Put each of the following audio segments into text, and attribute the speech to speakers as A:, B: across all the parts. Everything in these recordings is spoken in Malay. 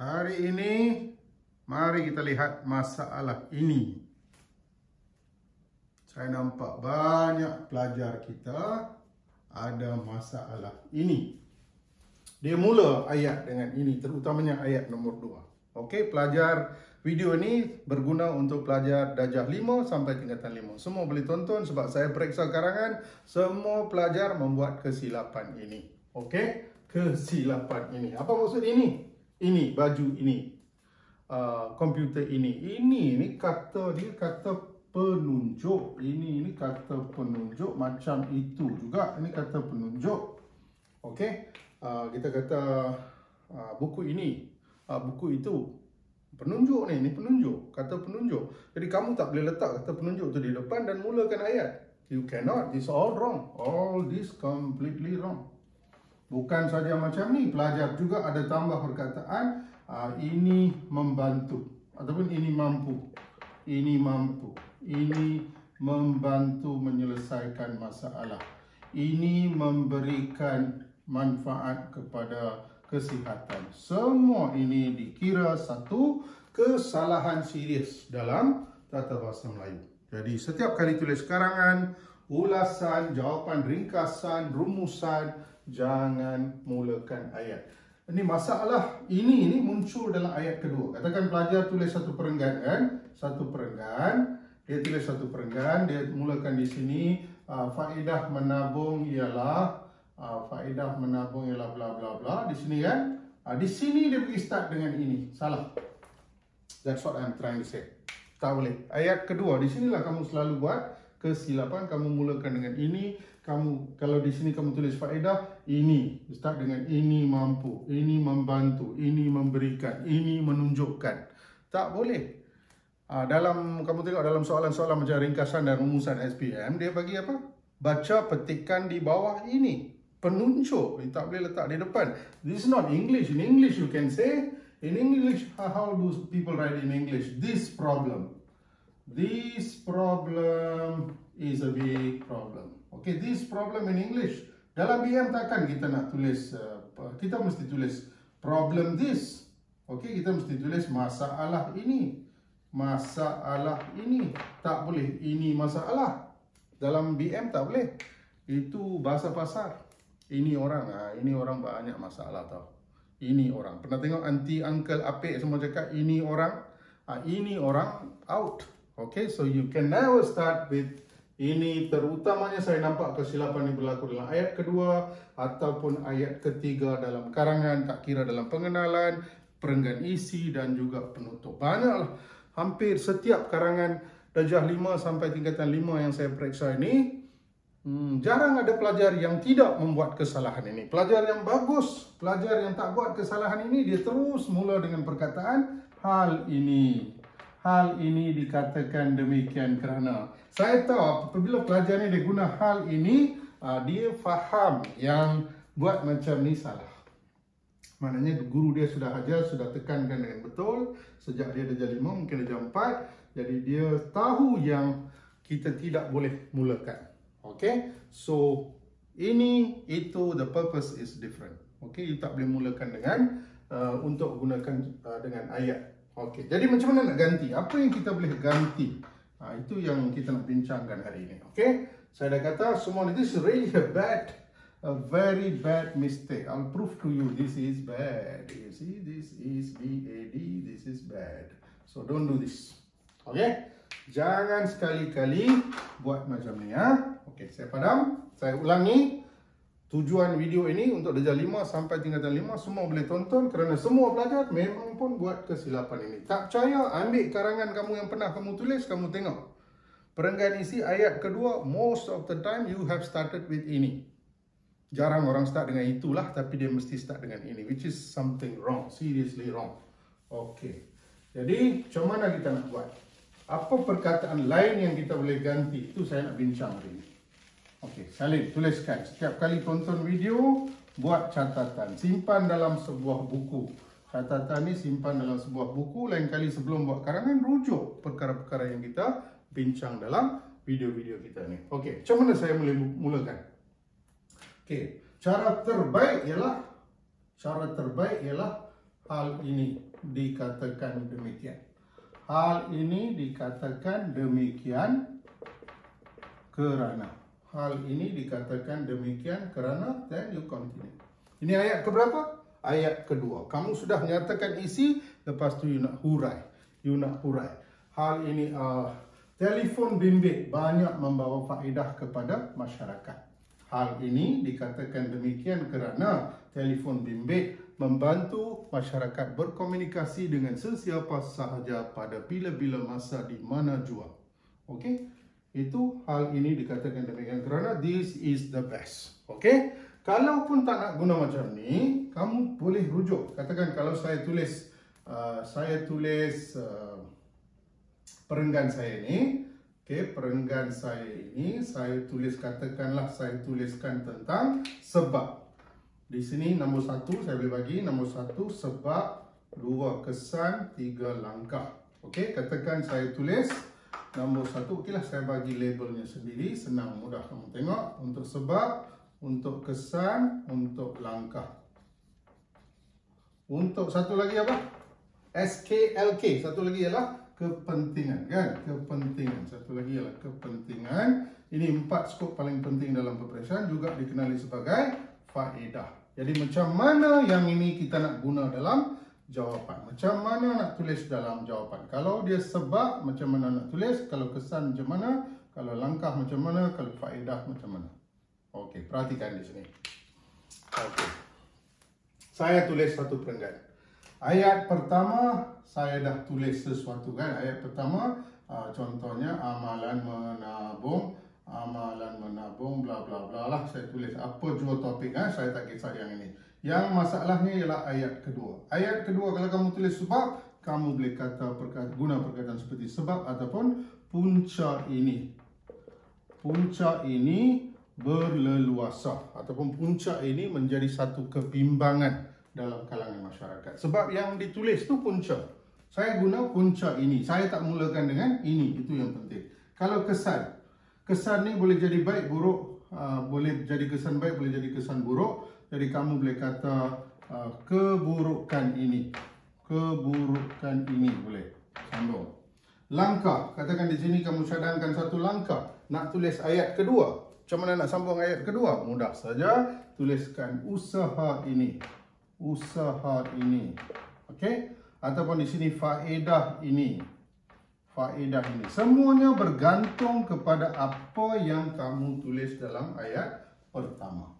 A: Hari ini, mari kita lihat masalah ini. Saya nampak banyak pelajar kita ada masalah ini. Dia mula ayat dengan ini, terutamanya ayat nombor 2. Okey, pelajar video ini berguna untuk pelajar darjah 5 sampai tingkatan 5. Semua boleh tonton sebab saya periksa karangan. Semua pelajar membuat kesilapan ini. Okey, kesilapan ini. Apa maksud ini? Ini baju ini, komputer ini. Ini kata dia kata penunjuk. Ini kata penunjuk macam itu juga. Ini kata penunjuk. Okey, kita kata buku ini, buku itu. Penunjuk ni, ini penunjuk. Kata penunjuk. Jadi kamu tak boleh letak kata penunjuk tu di depan dan mulakan ayat. You cannot. It's all wrong. All this completely wrong. Bukan saja macam ni, pelajar juga ada tambah perkataan ini membantu ataupun ini mampu. Ini mampu. Ini membantu menyelesaikan masalah. Ini memberikan manfaat kepada kesihatan. Semua ini dikira satu kesalahan serius dalam tata bahasa Melayu. Jadi setiap kali tulis karangan, ulasan, jawapan ringkasan, rumusan, jangan mulakan ayat. Ini masalah ini muncul dalam ayat kedua. Katakan pelajar tulis satu perenggan kan? Satu perenggan. Dia tulis satu perenggan, dia mulakan di sini faedah menabung ialah bla bla bla di sini kan? Di sini dia pergi start dengan ini. Salah. That's what I'm trying to say. Tak boleh. Ayat kedua, di sinilah kamu selalu buat kesilapan. Kamu mulakan dengan ini. Kalau di sini kamu tulis faedah, ini start dengan ini mampu, ini membantu, ini memberikan, ini menunjukkan. Tak boleh. Dalam kamu tengok dalam soalan-soalan macam ringkasan dan rumusan SPM, dia bagi apa? Baca petikan di bawah ini. Penunjuk. Tak boleh letak di depan. This is not English. In English you can say, in English, how do people write in English? This problem. This problem is a big problem. Okay, this problem in English. Dalam BM takkan kita nak tulis, kita mesti tulis problem this. Okay, kita mesti tulis masalah ini. Masalah ini. Tak boleh, ini masalah. Dalam BM tak boleh. Itu bahasa pasar. Ini orang banyak masalah tau. Ini orang. Pernah tengok aunty, uncle, apek semua cakap ini orang out. Okay, so you can never start with ini. Terutamanya saya nampak kesilapan ini berlaku dalam ayat kedua ataupun ayat ketiga dalam karangan, tak kira dalam pengenalan, perenggan isi dan juga penutup. Banyaklah, hampir setiap karangan darjah 5 sampai tingkatan 5 yang saya periksa ini, jarang ada pelajar yang tidak membuat kesalahan ini. Pelajar yang bagus, pelajar yang tak buat kesalahan ini, dia terus mula dengan perkataan hal ini. Hal ini dikatakan demikian kerana. Saya tahu apabila pelajar ni dia guna hal ini, dia faham yang buat macam ni salah. Maknanya guru dia sudah ajar, sudah tekankan dengan betul. Sejak dia darjah 5, mungkin darjah 4. Jadi dia tahu yang kita tidak boleh mulakan. Okay, so ini, itu, the purpose is different. Okay, you tak boleh mulakan dengan untuk gunakan dengan ayat. Okey, jadi macam mana nak ganti? Apa yang kita boleh ganti? Itu yang kita nak bincangkan hari ini. Okey, saya dah kata semua ni, this is really a very bad mistake. I'll prove to you this is bad. You see, this is bad, this is bad. So don't do this. Okey, jangan sekali-kali buat macam ni ya. Okey, saya padam. Saya ulangi. Tujuan video ini untuk darjah 5 sampai tingkatan 5 semua boleh tonton kerana semua pelajar memang pun buat kesilapan ini. Tak percaya, ambil karangan kamu yang pernah kamu tulis, kamu tengok. Perenggan isi ayat kedua, most of the time you have started with ini. Jarang orang start dengan itulah, tapi dia mesti start dengan ini, which is something wrong, seriously wrong. Okey, jadi macam mana kita nak buat? Apa perkataan lain yang kita boleh ganti? Itu saya nak bincang hari ini. Okey, salin, tuliskan. Setiap kali tonton video, buat catatan. Simpan dalam sebuah buku. Catatan ni simpan dalam sebuah buku. Lain kali sebelum buat karangan, rujuk perkara-perkara yang kita bincang dalam video-video kita ni. Okey, macam mana saya boleh mulakan? Okey, cara terbaik ialah hal ini. dikatakan demikian. Hal ini dikatakan demikian kerana. Hal ini dikatakan demikian kerana. Then you continue. Ini ayat keberapa? Ayat kedua. Kamu sudah menyatakan isi, lepas tu you nak hurai. Hal ini telefon bimbit banyak membawa faedah kepada masyarakat. Hal ini dikatakan demikian kerana telefon bimbit membantu masyarakat berkomunikasi dengan sesiapa sahaja pada bila-bila masa di mana jua. Okey? Itu hal ini dikatakan demikian kerana this is the best. Okey? Kalaupun tak nak guna macam ni, kamu boleh rujuk. Katakan kalau saya tulis perenggan saya ni, okey, perenggan saya ini saya tulis, katakanlah saya tuliskan tentang sebab. Di sini nombor 1 saya boleh bagi nombor 1 sebab, 2 kesan, 3 langkah. Okey, katakan saya tulis nombor 1, okeylah saya bagi labelnya sendiri, senang mudah kamu tengok, untuk sebab, untuk kesan, untuk langkah. Untuk satu lagi apa? SKLK. Satu lagi ialah kepentingan, kan? Kepentingan. Satu lagi ialah kepentingan. Ini 4 skop paling penting dalam peperiksaan, juga dikenali sebagai faedah. Jadi macam mana yang ini kita nak guna dalam jawapan? Macam mana nak tulis dalam jawapan? Kalau dia sebab, macam mana nak tulis? Kalau kesan macam mana? Kalau langkah macam mana? Kalau faedah macam mana? Okey, perhatikan di sini. Okey. Saya tulis satu perenggan. Ayat pertama saya dah tulis sesuatu, kan? Ayat pertama contohnya amalan menabung bla bla bla lah, saya tulis apa jua topik, saya tak kisah yang ini. Yang masalahnya ialah ayat kedua. Ayat kedua kalau kamu tulis sebab, kamu boleh guna perkataan seperti sebab ataupun punca ini. Punca ini berleluasa ataupun punca ini menjadi satu kebimbangan dalam kalangan masyarakat. Sebab yang ditulis tu punca. Saya guna punca ini. Saya tak mulakan dengan ini. Itu yang penting. Kalau kesan. Kesan ni boleh jadi baik, buruk. Boleh jadi kesan baik, boleh jadi kesan buruk. Jadi kamu boleh kata keburukan ini. Keburukan ini boleh. Sambung. Langkah. Katakan di sini kamu cadangkan satu langkah. Nak tulis ayat kedua. Macam mana nak sambung ayat kedua? Mudah saja. Tuliskan usaha ini. Usaha ini. Okey? Ataupun di sini faedah ini. Faedah ini. Semuanya bergantung kepada apa yang kamu tulis dalam ayat pertama.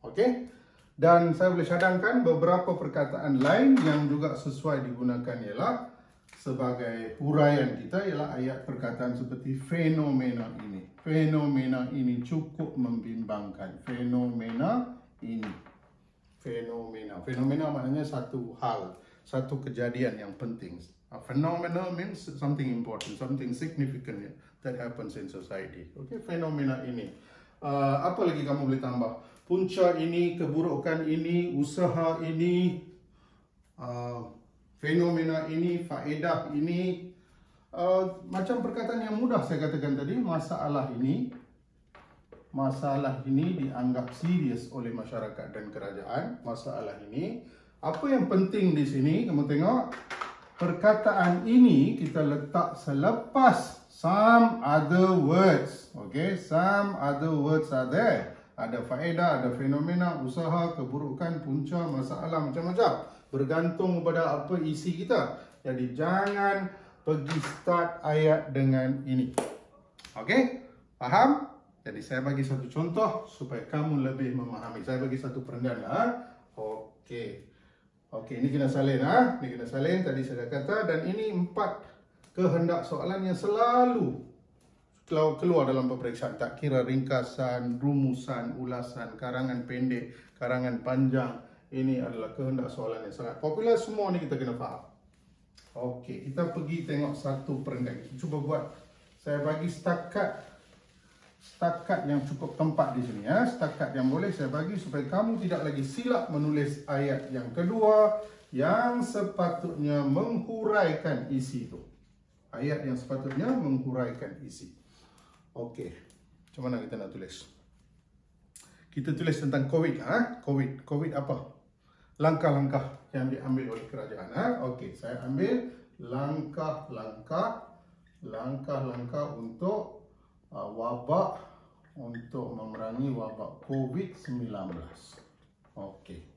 A: Okey? Dan saya boleh cadangkan beberapa perkataan lain yang juga sesuai digunakan ialah sebagai huraian kita ialah ayat perkataan seperti fenomena ini. Fenomena ini cukup membimbangkan. Fenomena ini. Fenomena maknanya satu hal, satu kejadian yang penting. A phenomenon means something important, something significant that happens in society. Okay, fenomena ini. Apa lagi kamu boleh tambah? Punca ini, keburukan ini, usaha ini, fenomena ini, faedah ini. Macam perkataan yang mudah saya katakan tadi, masalah ini dianggap serius oleh masyarakat dan kerajaan. Masalah ini. Apa yang penting di sini, kamu tengok, perkataan ini kita letak selepas some other words. Okay, some other words are there. Ada faedah, ada fenomena, usaha, keburukan, punca, masalah, macam-macam. Bergantung kepada apa isi kita. Jadi jangan pergi start ayat dengan ini. Okey? Faham? Jadi saya bagi satu contoh supaya kamu lebih memahami. Saya bagi satu perenggan. Okey. Okey, ini kena salin. Ini kena salin. Tadi saya dah kata. Dan ini 4 kehendak soalan yang selalu keluar dalam peperiksaan. Tak kira ringkasan, rumusan, ulasan, karangan pendek, karangan panjang. Ini adalah kehendak soalan yang sangat popular. Semua ni kita kena faham. Okey, kita pergi tengok satu perenggan. Cuba buat. Saya bagi setakat yang cukup tempat di sini. Setakat yang boleh saya bagi supaya kamu tidak lagi silap menulis ayat yang kedua yang sepatutnya menghuraikan isi itu. Ayat yang sepatutnya menghuraikan isi. Okey, macam mana kita nak tulis? Kita tulis tentang COVID. COVID apa? langkah-langkah yang diambil oleh kerajaan. Okey, saya ambil langkah-langkah untuk wabak, untuk memerangi wabak COVID-19. Okey.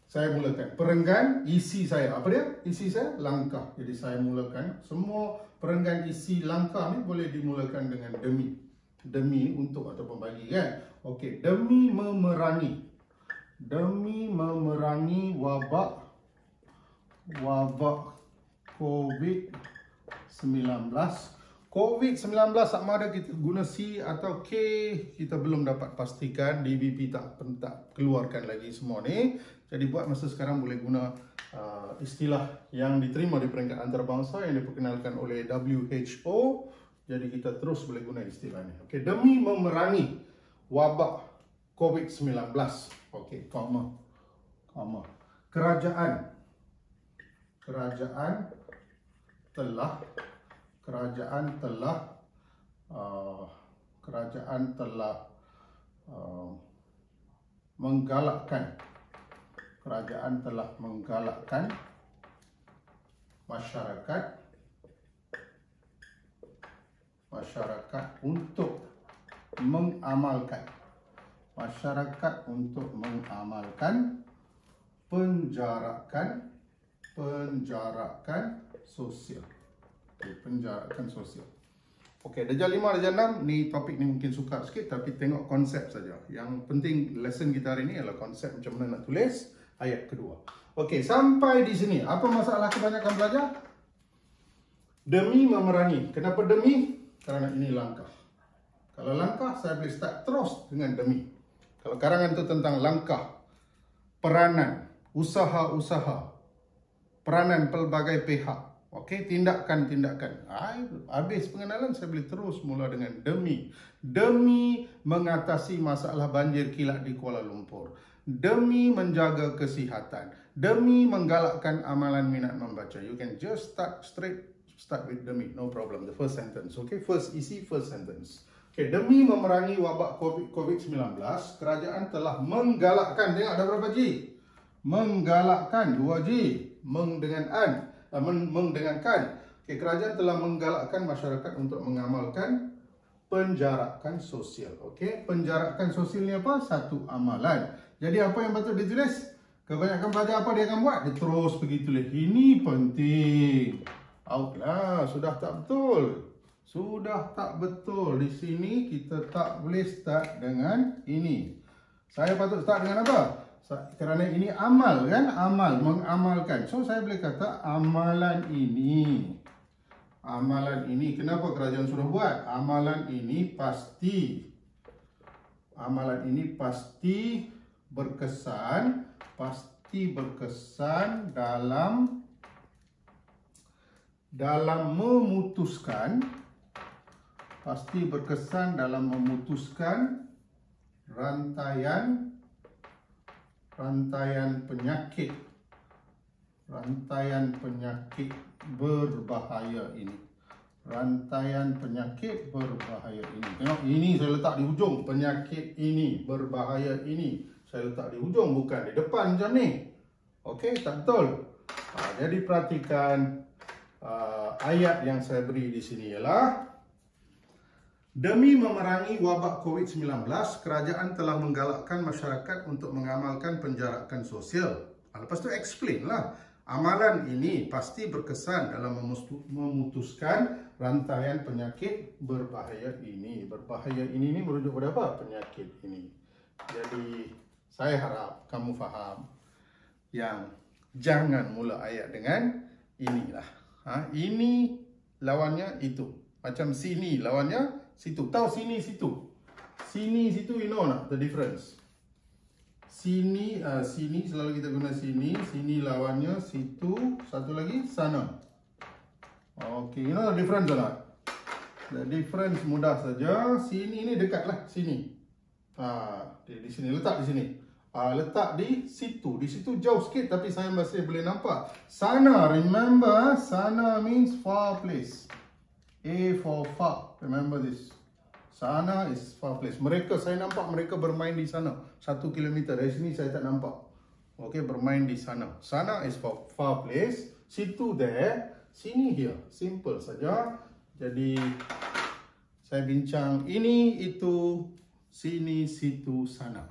A: Saya mulakan. Perenggan isi saya. Apa dia? Isi saya langkah. Jadi saya mulakan. Semua perenggan isi langkah ni boleh dimulakan dengan demi. Demi untuk ataupun bagi, kan? Okey. Demi memerangi. Demi memerangi wabak COVID-19. COVID-19 sama ada kita guna C atau K, kita belum dapat pastikan. DBP tak keluarkan lagi semua ni. Jadi buat masa sekarang boleh guna istilah yang diterima di peringkat antarabangsa yang diperkenalkan oleh WHO. Jadi kita terus boleh guna istilah ni. Okey, demi memerangi wabak COVID-19. Okey, koma. Kerajaan telah menggalakkan masyarakat untuk mengamalkan penjarakan sosial. Penjarakan sosial. Okey, darjah 5, darjah 6 ni topik ni mungkin sukar sikit tapi tengok konsep saja. Yang penting lesson kita hari ni adalah konsep macam mana nak tulis ayat kedua. Okey, sampai di sini. Apa masalah kebanyakan pelajar? Demi memerangi. Kenapa demi? Kerana ini langkah. Kalau langkah, saya boleh start terus dengan demi. Kalau karangan itu tentang langkah, peranan, usaha-usaha, peranan pelbagai pihak. Okey, tindakan-tindakan. Habis pengenalan, saya boleh terus mula dengan demi. Demi mengatasi masalah banjir kilat di Kuala Lumpur. Demi menjaga kesihatan. Demi menggalakkan amalan minat membaca. You can just start with demi. No problem. The first sentence. Okay, first isi, first sentence. Okay, demi memerangi wabak COVID-19, kerajaan telah menggalakkan. Tengok ada berapa G? Menggalakkan, 2 G. Meng dengan kan. Okay, kerajaan telah menggalakkan masyarakat untuk mengamalkan penjarakan sosial. Okey, penjarakan sosial ni apa? Satu amalan. Jadi apa yang patut ditulis? Kebanyakan pelajar apa dia akan buat? Dia terus pergi tulis. Ini penting. Outlah, sudah tak betul. Sudah tak betul. Di sini kita tak boleh start dengan ini. Saya patut start dengan apa? Kerana ini amal, kan? Amal, mengamalkan. So saya boleh kata amalan ini. Amalan ini, kenapa kerajaan suruh buat? Amalan ini pasti berkesan dalam memutuskan rantaian penyakit berbahaya ini. Tengok, ini saya letak di hujung. Penyakit ini, berbahaya ini, saya letak di hujung, bukan di depan macam ni. Okey, tak betul. Jadi perhatikan ayat yang saya beri di sini ialah demi memerangi wabak COVID-19, kerajaan telah menggalakkan masyarakat untuk mengamalkan penjarakan sosial. Lepas tu explain lah. Amalan ini pasti berkesan dalam memutuskan rantaian penyakit berbahaya ini. Berbahaya ini merujuk pada apa? Penyakit ini. Jadi saya harap kamu faham yang jangan mula ayat dengan inilah. Ini lawannya itu. Macam sini lawannya situ. Tahu sini situ. Sini situ, you know nak the difference. Sini selalu kita guna sini. Sini lawannya situ. Satu lagi sana. Okay, you know the difference or not? The difference mudah saja. Sini ni dekat lah sini. Di sini, letak di sini. Letak di situ. Di situ jauh sikit tapi saya masih boleh nampak. Sana, remember, sana means far place. A for far. Remember this. Sana is far place. Saya nampak mereka bermain di sana. 1 kilometer. Dari sini saya tak nampak. Okay, bermain di sana. Sana is for far place. Situ there. Sini here. Simple saja. Jadi saya bincang ini, itu, sini, situ, sana.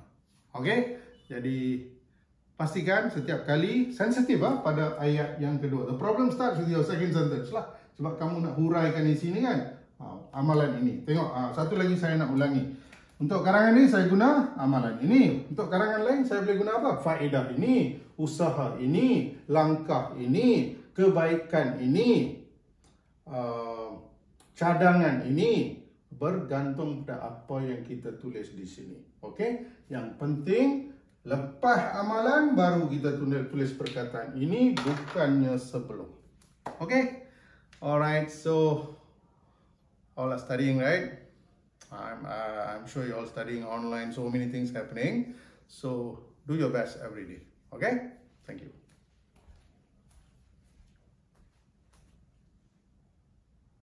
A: Okay? Jadi pastikan setiap kali sensitif pada ayat yang kedua. The problem starts with your second sentence lah. Sebab kamu nak huraikan di sini kan. Amalan ini. Tengok, satu lagi saya nak ulangi. Untuk karangan ini saya guna amalan ini. Untuk karangan lain saya boleh guna apa? Faedah ini, usaha ini, langkah ini, kebaikan ini, cadangan ini. Bergantung pada apa yang kita tulis di sini. Okey? Yang penting lepas amalan baru kita tulis perkataan ini, bukannya sebelum. Okay? Alright, so all are studying, right? I'm sure you're all studying online, so many things happening. So do your best every day. Okay? Thank you.